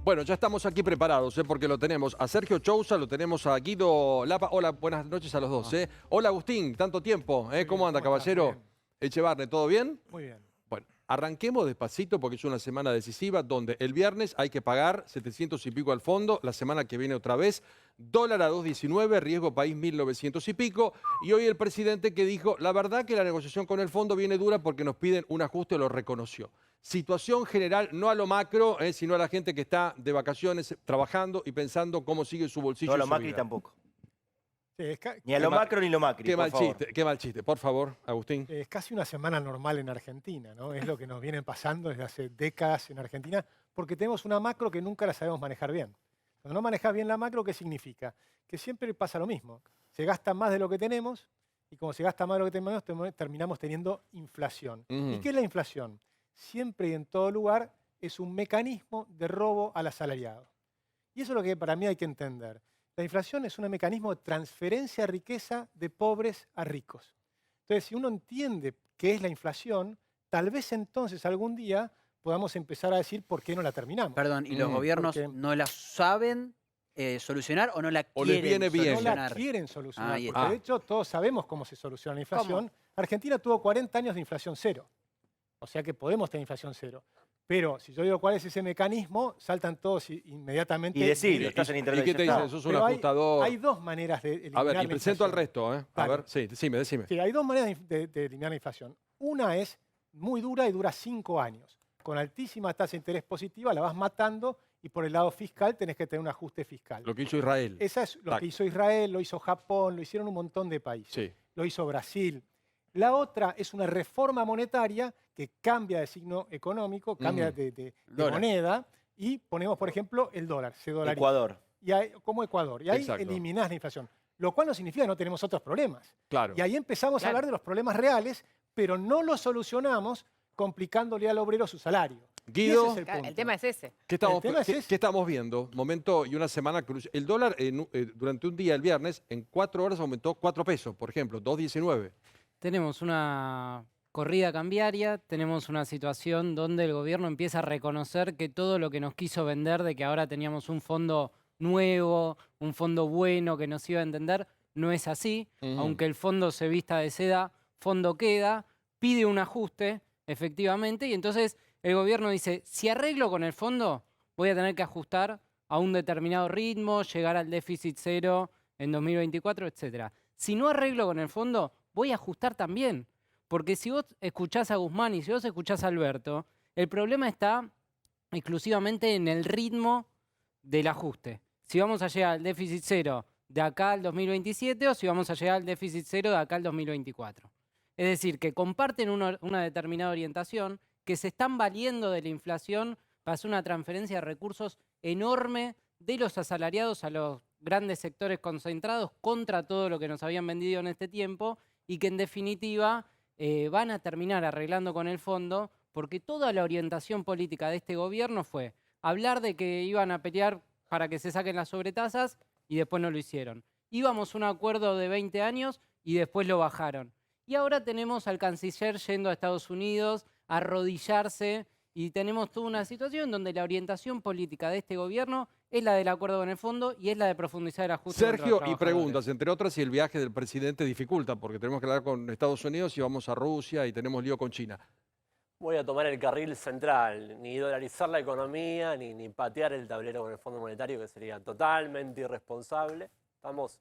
Bueno, ya estamos aquí preparados, porque lo tenemos a Sergio Chousa, lo tenemos a Guido Lapa. Hola, buenas noches a los dos. Hola, Agustín, tanto tiempo. ¿Cómo anda, caballero? Echevarne, ¿todo bien? Muy bien. Bueno, arranquemos despacito porque es una semana decisiva donde el viernes hay que pagar 700 y pico al fondo, la semana que viene otra vez, dólar a 2.19, riesgo país 1.900 y pico, y hoy el presidente que dijo, la verdad que la negociación con el fondo viene dura porque nos piden un ajuste, lo reconoció. Situación general, no a lo macro, sino a la gente que está de vacaciones trabajando y pensando cómo sigue su bolsillo. No a lo y su Macri vida. tampoco. Sí, Ni a lo macro ni lo Macri, Qué por mal favor. chiste, qué mal chiste. Por favor, Agustín. es casi una semana normal en Argentina, ¿no? Es lo que nos viene pasando desde hace décadas en Argentina, porque tenemos una macro que nunca la sabemos manejar bien. Cuando no manejas bien la macro, ¿qué significa? Que siempre pasa lo mismo. Se gasta más de lo que tenemos, y como se gasta más de lo que tenemos, terminamos teniendo inflación. ¿Y qué es la inflación? Siempre y en todo lugar es un mecanismo de robo al asalariado. Y eso es lo que para mí hay que entender. La inflación es un mecanismo de transferencia de riqueza de pobres a ricos. Entonces, si uno entiende qué es la inflación, tal vez entonces algún día podamos empezar a decir por qué no la terminamos. Perdón, ¿y los gobiernos no la saben solucionar o no la O les quieren viene bien. No la solucionar? quieren solucionar, Ahí porque está. de hecho todos sabemos cómo se soluciona la inflación. ¿Cómo? Argentina tuvo 40 años de inflación cero, o sea que podemos tener inflación cero. Pero si yo digo cuál es ese mecanismo, saltan todos inmediatamente. Y decirlo, estás en ¿Y internet. qué te ya dice? está. Sos un Pero ajustador. hay dos maneras de eliminar A ver, y la presento al inflación. resto, A Dale. ver, sí, decime. Sí, hay dos maneras de eliminar la inflación. Una es muy dura y dura 5 años. Con altísima tasa de interés positiva la vas matando y por el lado fiscal tenés que tener un ajuste fiscal. Lo que hizo Israel. Esa es lo Tac. que hizo Israel, lo hizo Japón, lo hicieron un montón de países. Sí. Lo hizo Brasil. La otra es una reforma monetaria que cambia de signo económico, cambia de Dólar. moneda y ponemos, por ejemplo, el dólar. Se dolariza. Ecuador. Y ahí, como Ecuador. Y ahí Exacto. eliminás la inflación. Lo cual no significa que no tenemos otros problemas. Claro. Y ahí empezamos a hablar de los problemas reales, pero no los solucionamos complicándole al obrero su salario. Y Guido. ese es el Claro, punto. el tema es ese. ¿Qué estamos, El tema es ese. qué estamos viendo? Momento y una semana crucial. El dólar durante un día, el viernes, en 4 horas aumentó 4 pesos, por ejemplo, 2.19. Tenemos una corrida cambiaria, tenemos una situación donde el gobierno empieza a reconocer que todo lo que nos quiso vender de que ahora teníamos un fondo nuevo, un fondo bueno que nos iba a entender, no es así. Aunque el fondo se vista de seda, fondo queda, pide un ajuste, efectivamente, y entonces el gobierno dice, si arreglo con el fondo, voy a tener que ajustar a un determinado ritmo, llegar al déficit cero en 2024, etc. Si no arreglo con el fondo, voy a ajustar también. Porque si vos escuchás a Guzmán y si vos escuchás a Alberto, el problema está exclusivamente en el ritmo del ajuste. Si vamos a llegar al déficit cero de acá al 2027 o si vamos a llegar al déficit cero de acá al 2024. Es decir, que comparten una determinada orientación, que se están valiendo de la inflación para hacer una transferencia de recursos enorme de los asalariados a los grandes sectores concentrados contra todo lo que nos habían vendido en este tiempo y que en definitiva van a terminar arreglando con el fondo porque toda la orientación política de este gobierno fue hablar de que iban a pelear para que se saquen las sobretasas y después no lo hicieron. Íbamos a un acuerdo de 20 años y después lo bajaron. Y ahora tenemos al canciller yendo a Estados Unidos a arrodillarse y tenemos toda una situación donde la orientación política de este gobierno es la del acuerdo con el fondo y es la de profundizar el ajuste. Sergio, y preguntas, entre otras, si el viaje del presidente dificulta, porque tenemos que hablar con Estados Unidos y vamos a Rusia y tenemos lío con China. Voy a tomar el carril central, ni dolarizar la economía, ni patear el tablero con el Fondo Monetario, que sería totalmente irresponsable. Estamos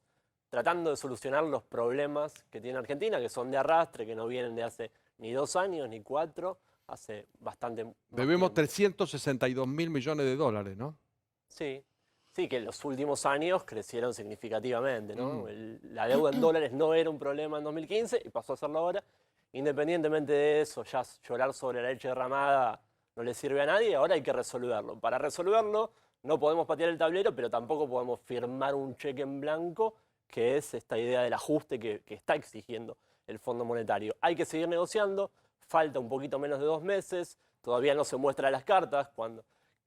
tratando de solucionar los problemas que tiene Argentina, que son de arrastre, que no vienen de hace ni 2 años, ni 4, hace bastante más Debemos tiempo. 362.000 millones de dólares, ¿no? Sí, sí, que en los últimos años crecieron significativamente, ¿no? La deuda en dólares no era un problema en 2015 y pasó a serlo ahora. Independientemente de eso, ya llorar sobre la leche derramada no le sirve a nadie, ahora hay que resolverlo. Para resolverlo no podemos patear el tablero, pero tampoco podemos firmar un cheque en blanco, que es esta idea del ajuste que está exigiendo el Fondo Monetario. Hay que seguir negociando, falta un poquito menos de 2 meses, todavía no se muestran las cartas, cuando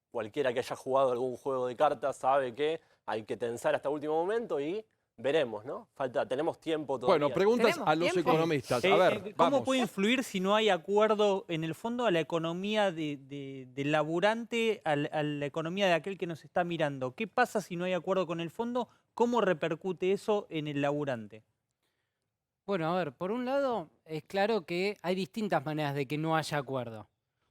cualquiera que haya jugado algún juego de cartas sabe que hay que tensar hasta último momento y veremos, ¿no? Tenemos tiempo todavía. Bueno, preguntas Tenemos a los tiempo. economistas. A ver, ¿Cómo vamos. puede influir si no hay acuerdo en el fondo a la economía del laburante, a la economía de aquel que nos está mirando? ¿Qué pasa si no hay acuerdo con el fondo? ¿Cómo repercute eso en el laburante? Bueno, a ver, por un lado, es claro que hay distintas maneras de que no haya acuerdo.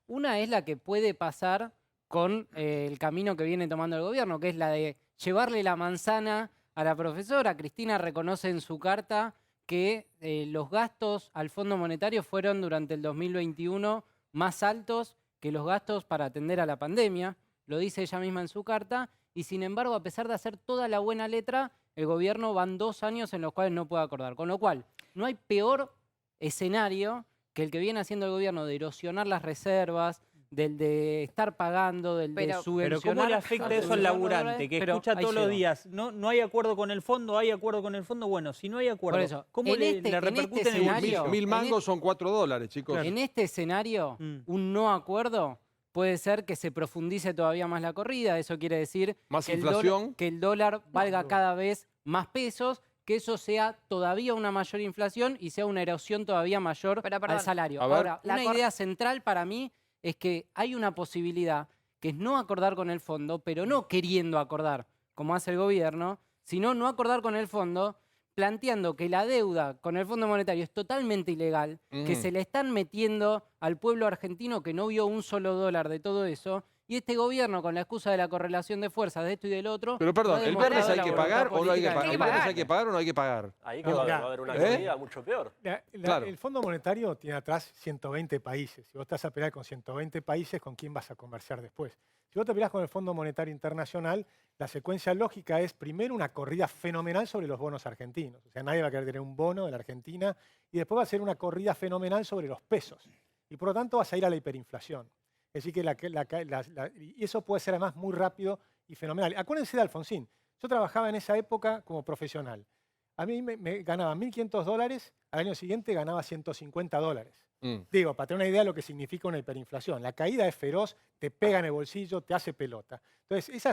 Una es la que puede pasar con el camino que viene tomando el gobierno, que es la de llevarle la manzana a la profesora. Cristina reconoce en su carta que los gastos al Fondo Monetario fueron durante el 2021 más altos que los gastos para atender a la pandemia. Lo dice ella misma en su carta. Y sin embargo, a pesar de hacer toda la buena letra, el gobierno van 2 años en los cuales no puede acordar. Con lo cual, no hay peor escenario que el que viene haciendo el gobierno de erosionar las reservas, del de estar pagando, del de Pero subvencionar. Pero ¿cómo le afecta eso al laburante que Pero escucha ahí todos los llego. días? No hay acuerdo con el fondo, hay acuerdo con el fondo. Bueno, si no hay acuerdo, Por eso, ¿cómo en le este repercute en el escenario- bolsillo? Mil en mangos son $4, chicos. En este escenario, un no acuerdo puede ser que se profundice todavía más la corrida. Eso quiere decir Más que inflación. que el dólar valga cada vez más pesos, que eso sea todavía una mayor inflación y sea una erosión todavía mayor Pero, perdón, al salario. A ver. Ahora, La una cor- idea central para mí es que hay una posibilidad que es no acordar con el fondo, pero no queriendo acordar, como hace el gobierno, sino no acordar con el fondo, planteando que la deuda con el Fondo Monetario es totalmente ilegal, que se le están metiendo al pueblo argentino que no vio un solo dólar de todo eso, y este gobierno, con la excusa de la correlación de fuerzas de esto y del otro... Pero perdón, no ha ¿el demostrado viernes hay la que voluntad pagar o no hay que política pagar? Hay ¿El que viernes pagar. hay que pagar o no hay que pagar? Ahí que No, va ya. a haber una ¿Eh? corrida mucho peor. Claro. El Fondo Monetario tiene atrás 120 países. Si vos estás a pelear con 120 países, ¿con quién vas a conversar después? Si vos te peleás con el Fondo Monetario Internacional, la secuencia lógica es primero una corrida fenomenal sobre los bonos argentinos. O sea, nadie va a querer tener un bono de la Argentina. Y después va a ser una corrida fenomenal sobre los pesos. Y por lo tanto vas a ir a la hiperinflación. Es decir, y eso puede ser además muy rápido y fenomenal. Acuérdense de Alfonsín. Yo trabajaba en esa época como profesional. A mí me ganaba $1.500, al año siguiente ganaba $150. Digo, para tener una idea de lo que significa una hiperinflación. La caída es feroz, te pega en el bolsillo, te hace pelota. Entonces,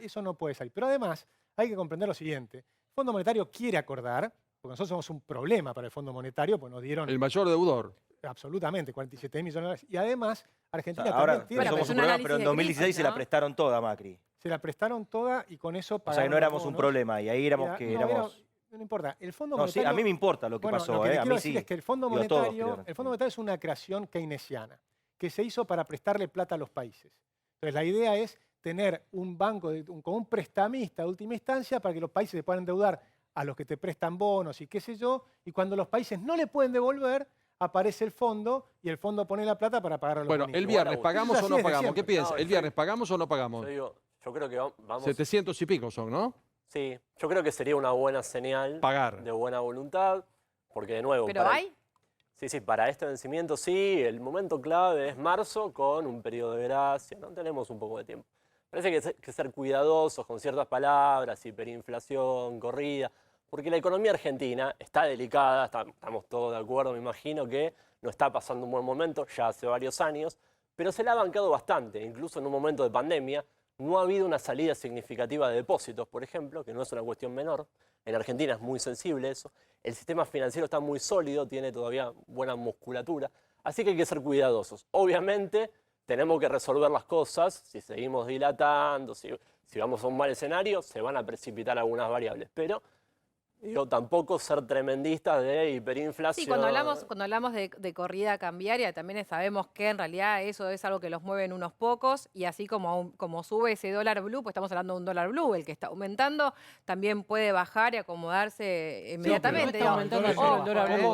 eso no puede salir. Pero además, hay que comprender lo siguiente. El Fondo Monetario quiere acordar, porque nosotros somos un problema para el Fondo Monetario, pues nos dieron El mayor deudor. absolutamente 47 millones de dólares. Y además, Argentina Ahora también tiene... Bueno, somos pero un es un problema, pero en análisis de 2016 crisis, se la ¿no? prestaron toda a Macri. Se la prestaron toda y con eso O sea que pagaron no los éramos un bonos. problema y ahí éramos que éramos... No importa. El Fondo No, sí, Monetario... a mí me importa lo que Bueno, pasó, lo que te a quiero mí decir sí. es que el Fondo Digo, todos, Monetario, creo. el Fondo Monetario es una creación keynesiana que se hizo para prestarle plata a los países. Entonces la idea es tener un banco con un prestamista de última instancia para que los países se puedan endeudar a los que te prestan bonos y qué sé yo, y cuando los países no le pueden devolver, aparece el fondo y el fondo pone la plata para pagar a los Bueno, bonitos. el viernes, Bueno, ¿pagamos eso o así no desde pagamos? siempre. ¿Qué piensa? No, ¿El yo- viernes pagamos o no pagamos? Yo creo que vamos... 700 y pico son, ¿no? Sí, yo creo que sería una buena señal Pagar. de buena voluntad, porque de nuevo... ¿Pero hay? Sí, para este vencimiento sí, el momento clave es marzo con un periodo de gracia, no tenemos un poco de tiempo. Parece que hay que ser cuidadosos con ciertas palabras, hiperinflación, corrida, porque la economía argentina está delicada, estamos todos de acuerdo, me imagino que no está pasando un buen momento ya hace varios años, pero se la ha bancado bastante, incluso en un momento de pandemia. No ha habido una salida significativa de depósitos, por ejemplo, que no es una cuestión menor. En Argentina es muy sensible eso. El sistema financiero está muy sólido, tiene todavía buena musculatura. Así que hay que ser cuidadosos. Obviamente tenemos que resolver las cosas. Si seguimos dilatando, si vamos a un mal escenario, se van a precipitar algunas variables. Pero digo, tampoco ser tremendistas de hiperinflación. Sí, cuando hablamos de corrida cambiaria, también sabemos que en realidad eso es algo que los mueven unos pocos y así como sube ese dólar blue, pues estamos hablando de un dólar blue, el que está aumentando también puede bajar y acomodarse inmediatamente. está aumentando digamos. el dólar blue.